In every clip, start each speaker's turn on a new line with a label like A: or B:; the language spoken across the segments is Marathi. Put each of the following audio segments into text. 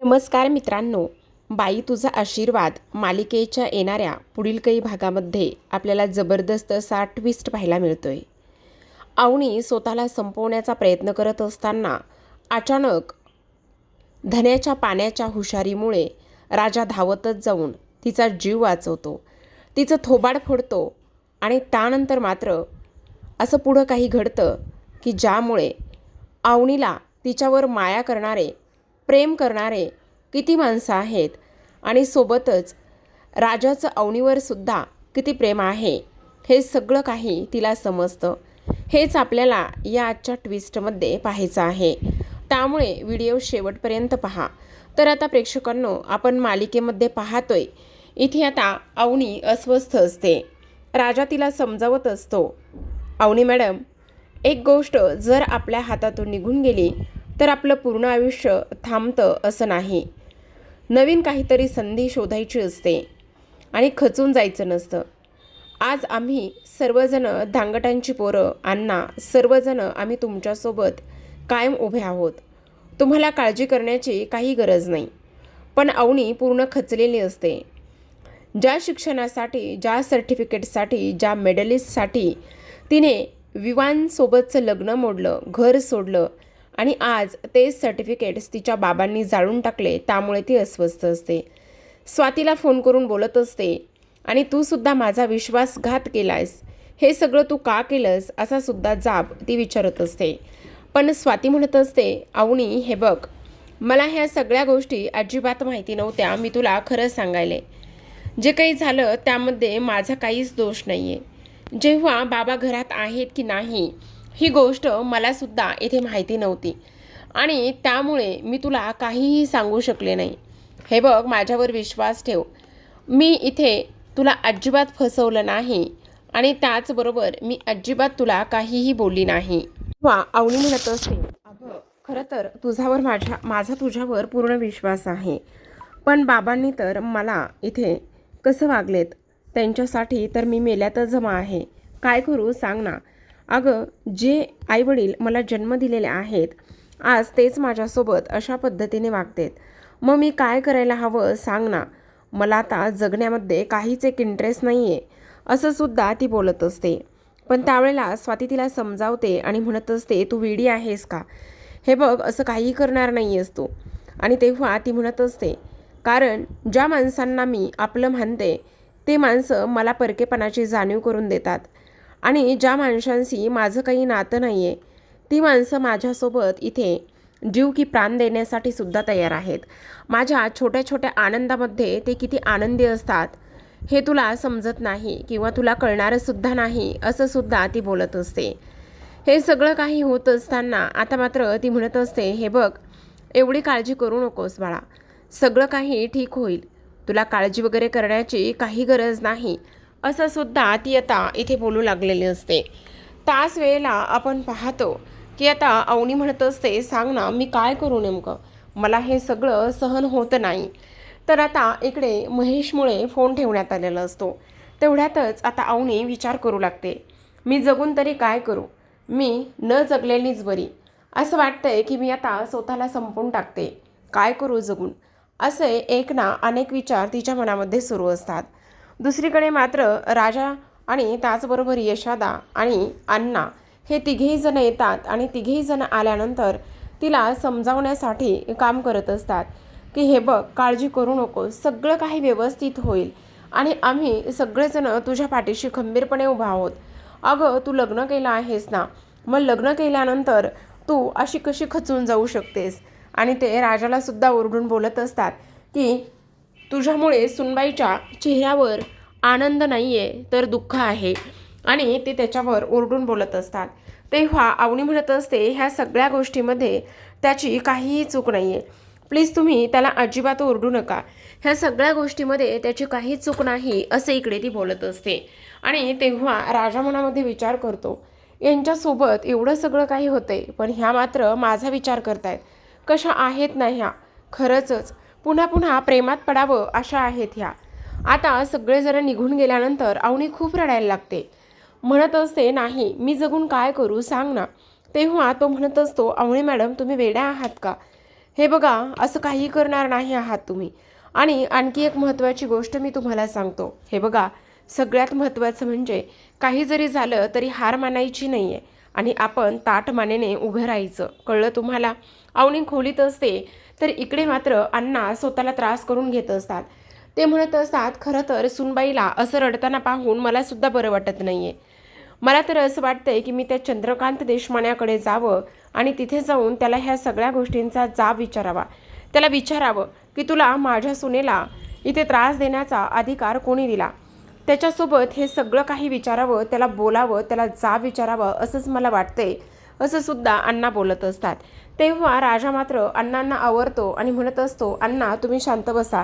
A: नमस्कार मित्रांनो, बाई तुझा आशीर्वाद मालिकेच्या येणाऱ्या पुढील काही भागामध्ये आपल्याला जबरदस्त असा ट्विस्ट पाहायला मिळतोय. अवनी स्वतःला संपवण्याचा प्रयत्न करत असताना अचानक धन्याच्या पाण्याच्या हुशारीमुळे राजा धावतच जाऊन तिचा जीव वाचवतो, तिचं थोबाड फोडतो आणि त्यानंतर मात्र असं पुढं काही घडतं की ज्यामुळे अवनीला तिच्यावर माया करणारे, प्रेम करणारे किती माणसं आहेत आणि सोबतच राजाचं अवनीवर सुद्धा किती प्रेम आहे हे सगळं काही तिला समजतं. हेच आपल्याला या आजच्या ट्विस्टमध्ये पाहायचं आहे, त्यामुळे व्हिडिओ शेवटपर्यंत पहा. तर आता प्रेक्षकांनो, आपण मालिकेमध्ये पाहतोय इथे आता अवनी अस्वस्थ असते. राजा तिला समजावत असतो, अवनी मॅडम, एक गोष्ट जर आपल्या हातातून निघून गेली तर आपलं पूर्ण आयुष्य थांबतं असं नाही. नवीन काहीतरी संधी शोधायची असते आणि खचून जायचं नसतं. आज आम्ही सर्वजण धांगटांची पोरं, अण्णा, सर्वजण आम्ही तुमच्यासोबत कायम उभे आहोत. तुम्हाला काळजी करण्याची काही गरज नाही. पण अवनी पूर्ण खचलेली असते. ज्या शिक्षणासाठी, ज्या सर्टिफिकेटसाठी, ज्या मेडलिस्टसाठी तिने विवांसोबतचं लग्न मोडलं, घर सोडलं आणि आज तेच सर्टिफिकेट्स तिच्या बाबांनी जाळून टाकले, त्यामुळे ती अस्वस्थ असते. स्वातीला फोन करून बोलत असते आणि तू सुद्धा माझा विश्वासघात केलायस, हे सगळं तू का केलंस असा सुद्धा जाब ती विचारत असते. पण स्वाती म्हणत असते, अवनी हे बघ, मला ह्या सगळ्या गोष्टी अजिबात माहिती नव्हत्या. मी तुला खरं सांगायले, जे काही झालं त्यामध्ये माझा काहीच दोष नाही आहे. जेव्हा बाबा घरात आहेत की नाही ही गोष्ट मलासुद्धा इथे माहिती नव्हती आणि त्यामुळे मी तुला काहीही सांगू शकले नाही. हे बघ, माझ्यावर विश्वास ठेव, मी इथे तुला अजिबात फसवलं नाही आणि त्याचबरोबर मी अजिबात तुला काहीही बोलली नाही. वा, अवनी म्हणत असते, अगं खरं तर तुझ्यावर माझा तुझ्यावर पूर्ण विश्वास आहे, पण बाबांनी तर मला इथे कसं वागलेत, त्यांच्यासाठी तर मी मेल्यातच जमा आहे. काय करू सांग ना. अगं, जे आईवडील मला जन्म दिलेले आहेत आज तेच माझ्यासोबत अशा पद्धतीने वागतेत. मग मी काय करायला हवं सांग ना. मला आता जगण्यामध्ये काहीच एक इंटरेस्ट नाही आहे असं सुद्धा ती बोलत असते. पण त्यावेळेला स्वाती तिला समजावते आणि म्हणत असते, तू वेडी आहेस का. हे बघ, असं काही करणार नाही आहेस तू. आणि तेव्हा ती म्हणत असते, कारण ज्या माणसांना मी आपलं मानते ते माणसं मला परकेपणाची जाणीव करून देतात आणि ज्या माणसांशी माझं काही नातं नाही आहे ती माणसं माझ्यासोबत इथे जीव की प्राण देण्यासाठी सुद्धा तयार आहेत. माझ्या छोट्या छोट्या आनंदामध्ये ते किती आनंदी असतात हे तुला समजत नाही किंवा तुला कळणारं सुद्धा नाही असं सुद्धा ती बोलत असते. हे सगळं काही होत असताना आता मात्र ती म्हणत असते, हे बघ, एवढी काळजी करू नकोस बाळा, सगळं काही ठीक होईल, तुला काळजी वगैरे करण्याची काही गरज नाही असं सुद्धा ती आता इथे बोलू लागलेली असते. त्याच वेळेला आपण पाहतो की आता अवनी म्हणत असते, सांग ना मी काय करू नेमकं, मला हे सगळं सहन होत नाही. तर आता इकडे महेशमुळे फोन ठेवण्यात आलेला असतो. तेवढ्यातच आता अवनी विचार करू लागते, मी जगून तरी काय करू, मी न जगलेलीच बरी. असं वाटतंय की मी आता स्वतःला संपवून टाकते, काय करू जगून, असे एक ना अनेक विचार तिच्या मनामध्ये सुरू असतात. दुसरीकडे मात्र राजा आणि त्याचबरोबर यशादा आणि अण्णा हे तिघेही जण येतात आणि तिघेही जण आल्यानंतर तिला समजावण्यासाठी काम करत असतात की हे बघ, काळजी करू नको, सगळं काही व्यवस्थित होईल आणि आम्ही सगळेजण तुझ्या पाठीशी खंबीरपणे उभा आहोत. अगं, तू लग्न केलं आहेस ना, मग लग्न केल्यानंतर तू अशी कशी खचून जाऊ शकतेस. आणि ते राजाला सुद्धा ओरडून बोलत असतात की तुझ्यामुळे सुनबाईच्या चेहऱ्यावर आनंद नाही आहे तर दुःख आहे आणि ते त्याच्यावर ओरडून बोलत असतात. तेव्हा अवनी म्हणत असते, ह्या सगळ्या गोष्टीमध्ये त्याची काहीही चूक नाही आहे, प्लीज तुम्ही त्याला अजिबात ओरडू नका, ह्या सगळ्या गोष्टीमध्ये त्याची काही चूक नाही असे इकडे ती बोलत असते. आणि तेव्हा राजा मनामध्ये विचार करतो, यांच्यासोबत एवढं सगळं काही होते पण ह्या मात्र माझा विचार करतायत, कशा आहेत ना ह्या, खरंच पुन्हा पुन्हा प्रेमात पडावं अशा आहेत ह्या. आता सगळेजण निघून गेल्यानंतर अवनी खूप रडायला लागते, म्हणत असते, नाही मी जगून काय करू सांग ना. तेव्हा तो म्हणत असतो, अवनी मॅडम तुम्ही वेड्या आहात का, हे बघा, असं काही करणार नाही आहात तुम्ही. आणि आणखी एक महत्त्वाची गोष्ट मी तुम्हाला सांगतो. हे बघा, सगळ्यात महत्त्वाचं म्हणजे काही जरी झालं तरी हार मानायची नाही आहे आणि आपण ताठ मानेने उभं राहायचं. कळलं तुम्हाला? अवनी खोलीत असते तर इकडे मात्र अण्णा स्वतःला त्रास करून घेत असतात. ते म्हणत असतात, खरं तर सुनबाईला असं रडताना पाहून मला सुद्धा बरं वाटत नाही आहे. मला तर असं वाटतंय की मी त्या चंद्रकांत देशमान्याकडे जावं आणि तिथे जाऊन त्याला ह्या सगळ्या गोष्टींचा जाब विचारावा. त्याला विचारावं की तुला माझ्या सुनेला इथे त्रास देण्याचा अधिकार कोणी दिला. त्याच्यासोबत हे सगळं काही विचारावं, त्याला बोलावं, त्याला जाब विचारावं असंच मला वाटतंय, असं सुद्धा अण्णा बोलत असतात. तेव्हा राजा मात्र अण्णांना आवरतो आणि म्हणत असतो, अण्णा तुम्ही शांत बसा.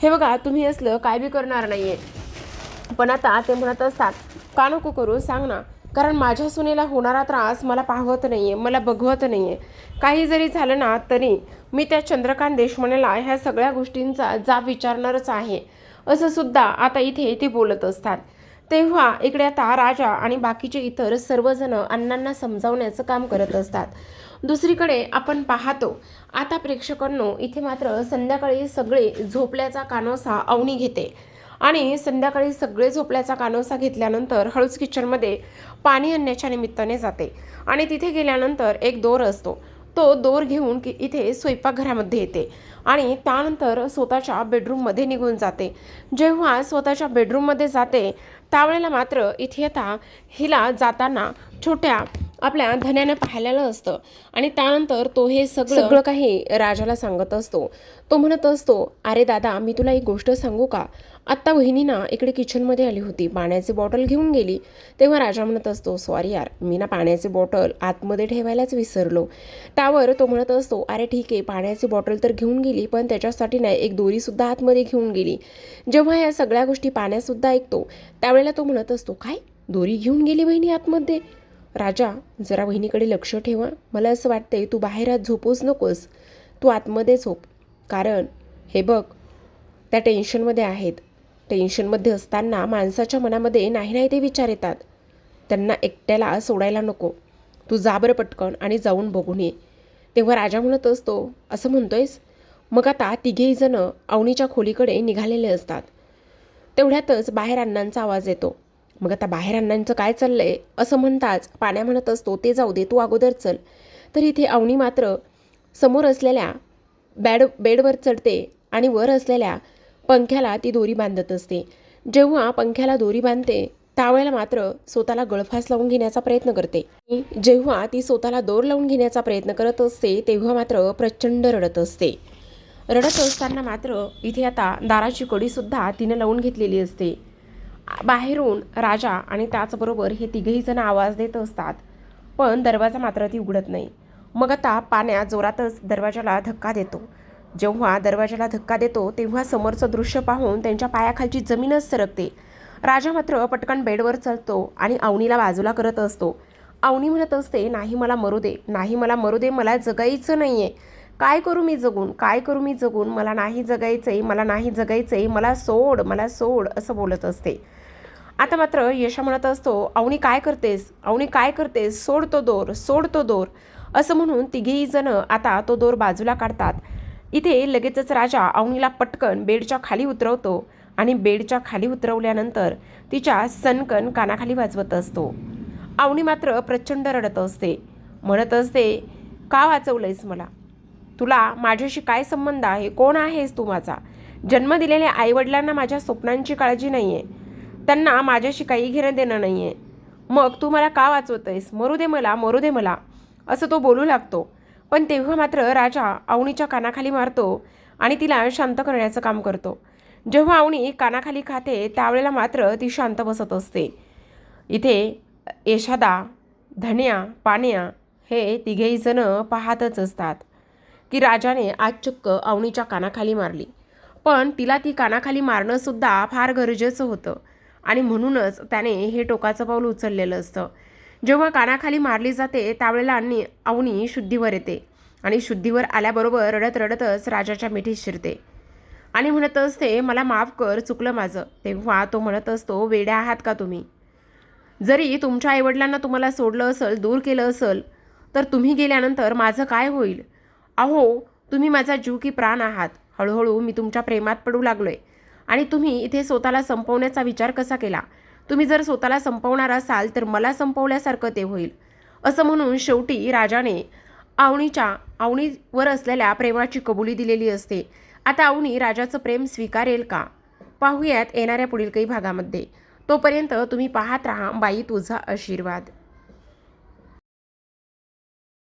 A: हे बघा, तुम्ही असलं काय बी करणार नाही आहे. पण आता ते म्हणत असतात, का नको करू सांग ना, कारण माझ्या सुनेला होणारा त्रास मला पाहवत नाही आहे, मला बघवत नाही आहे. काही जरी झालं ना तरी मी त्या चंद्रकांत देशमानेला ह्या सगळ्या गोष्टींचा जाब विचारणारच आहे, असं सुद्धा आता इथे ते बोलत असतात. तेव्हा इकडे आता राजा आणि बाकीचे इतर सर्वजण अण्णांना समजावण्याचं काम करत असतात. दुसरीकडे आपण पाहतो आता प्रेक्षकांनो, इथे मात्र संध्याकाळी सगळे झोपल्याचा कानोसा अवनी घेते आणि संध्याकाळी सगळे झोपल्याचा कानोसा घेतल्यानंतर हळूच किचनमध्ये पाणी आणण्याच्या निमित्ताने जाते आणि तिथे गेल्यानंतर एक दोर असतो. तो दोर घेऊन इथे स्वयंपाकघरामध्ये येते आणि त्यानंतर स्वतःच्या बेडरूममध्ये निघून जाते. जेव्हा स्वतःच्या बेडरूममध्ये जाते त्यावेळेला मात्र इथे आता हिला जाताना छोट्या आपल्या धन्यानं पाहिलेलं असतं आणि त्यानंतर तो हे सगळं काही राजाला सांगत असतो. तो म्हणत असतो, अरे दादा, मी तुला एक गोष्ट सांगू का? आत्ता वहिनी ना इकडे किचनमध्ये आली होती, पाण्याची बॉटल घेऊन गेली. तेव्हा राजा म्हणत असतो, सॉरी यार, मी ना पाण्याची बॉटल आतमध्ये ठेवायलाच विसरलो. त्यावर तो म्हणत असतो, अरे ठीक आहे, पाण्याची बॉटल तर घेऊन गेली, पण त्याच्यासाठी नाही एक दोरीसुद्धा आतमध्ये घेऊन गेली. जेव्हा या सगळ्या गोष्टी पाण्यासुद्धा ऐकतो त्यावेळेला तो म्हणत असतो, काय दोरी घेऊन गेली वहिनी आतमध्ये? राजा, जरा वहिनीकडे लक्ष ठेवा. मला असं वाटतंय तू बाहेर आत झोपूच नकोस, तू आतमध्ये झोप. कारण हे बघ, त्या टेन्शनमध्ये आहेत. टेन्शनमध्ये असताना माणसाच्या मनामध्ये नाही नाही ते विचार येतात. त्यांना एकट्याला सोडायला नको. तू जा बरं पटकन आणि जाऊन बघून ये. तेव्हा राजा म्हणत असतो, असं म्हणतोयस? मग आता तिघेही जण अवनीच्या खोलीकडे निघालेले असतात. तेवढ्यातच बाहेर अण्णांचा आवाज येतो. मग आता बाहेर अण्णांचं काय चाललंय असं म्हणताच पाण्या म्हणत असतो, ते जाऊ दे, तू अगोदर चल. तर इथे अवनी मात्र समोर असलेल्या बेडवर चढते आणि वर असलेल्या पंख्याला ती दोरी बांधत असते. जेव्हा पंख्याला दोरी बांधते त्यावेळेला मात्र स्वतःला गळफास लावून घेण्याचा प्रयत्न करते. जेव्हा ती स्वतःला दोर लावून घेण्याचा प्रयत्न करत असते तेव्हा मात्र प्रचंड रडत असते. रडत असताना मात्र इथे आता दाराची कडीसुद्धा तिनं लावून घेतलेली असते. बाहेरून राजा आणि त्याचबरोबर हे तिघेही जण आवाज देत असतात, पण दरवाजा मात्र ती उघडत नाही. मग आता पाण्या जोरातच दरवाजाला धक्का देतो. जेव्हा दरवाजाला धक्का देतो तेव्हा समोरचं दृश्य पाहून त्यांच्या पायाखालची जमीनच सरकते. राजा मात्र पटकन बेडवर चढतो आणि अवनीला बाजूला करत असतो. अवनी म्हणत असते, नाही मला मरू दे, नाही मला मरू दे, मला जगायचं नाही आहे. काय करू मी जगून, काय करू मी जगून, मला नाही जगायचंय, मला नाही जगायचंय, मला सोड, मला सोड, असं बोलत असते. आता मात्र यशा म्हणत असतो, अवनी काय करतेस, अवनी काय करतेस, सोड तो दोर, सोड तो दोर, असं म्हणून तिघेही जण आता तो दोर बाजूला काढतात. इथे लगेचच राजा अवनीला पटकन बेडच्या खाली उतरवतो आणि बेडच्या खाली उतरवल्यानंतर तिच्या सनकन कानाखाली वाजवत असतो. अवनी मात्र प्रचंड रडत असते, म्हणत असते, का वाचवलंयस मला? तुला माझ्याशी काय संबंध आहे? कोण आहेस तू? माझा जन्म दिलेल्या आईवडिलांना माझ्या स्वप्नांची काळजी नाही आहे, त्यांना माझ्याशी काही घेणं देणं नाही आहे. मग तू मला का वाचवतोयस? मरू दे मला, मरू दे मला, असं तो बोलू लागतो. पण तेव्हा मात्र राजा अवनीच्या कानाखाली मारतो आणि तिला शांत करण्याचं काम करतो. जेव्हा अवनी कानाखाली खाते त्यावेळेला मात्र ती शांत बसत असते. इथे यशादा, धन्या, पाण्या हे तिघेही जण पाहतच असतात की राजाने आज चक्क अवनीच्या कानाखाली मारली. पण तिला ती कानाखाली मारणंसुद्धा फार गरजेचं होतं आणि म्हणूनच त्याने हे टोकाचं पाऊल उचललेलं असतं. जेव्हा कानाखाली मारली जाते त्यावेळेला अवनी शुद्धीवर येते आणि शुद्धीवर आल्याबरोबर रडत रडतच राजाच्या मिठीत शिरते आणि म्हणत असते, मला माफ कर, चुकलं माझं. तेव्हा तो म्हणत असतो, वेड्या आहात का तुम्ही? जरी तुमच्या आईवडिलांना तुम्हाला सोडलं असेल, दूर केलं असेल, तर तुम्ही गेल्यानंतर माझं काय होईल? अहो, तुम्ही माझा जीव की प्राण आहात. हळूहळू मी तुमच्या प्रेमात पडू लागलोय. आणि तुम्ही इथे स्वतःला संपवण्याचा विचार कसा केला? तुम्ही जर स्वतःला संपवणार असाल तर मला संपवल्यासारखं ते होईल. असं म्हणून शेवटी राजाने अवनीवर असलेल्या प्रेमाची कबुली दिलेली असते. आता अवनी राजाचं प्रेम स्वीकारेल का? पाहूयात येणाऱ्या पुढील काही भागामध्ये. तोपर्यंत तुम्ही पाहत राहा बाई तुझा आशीर्वाद.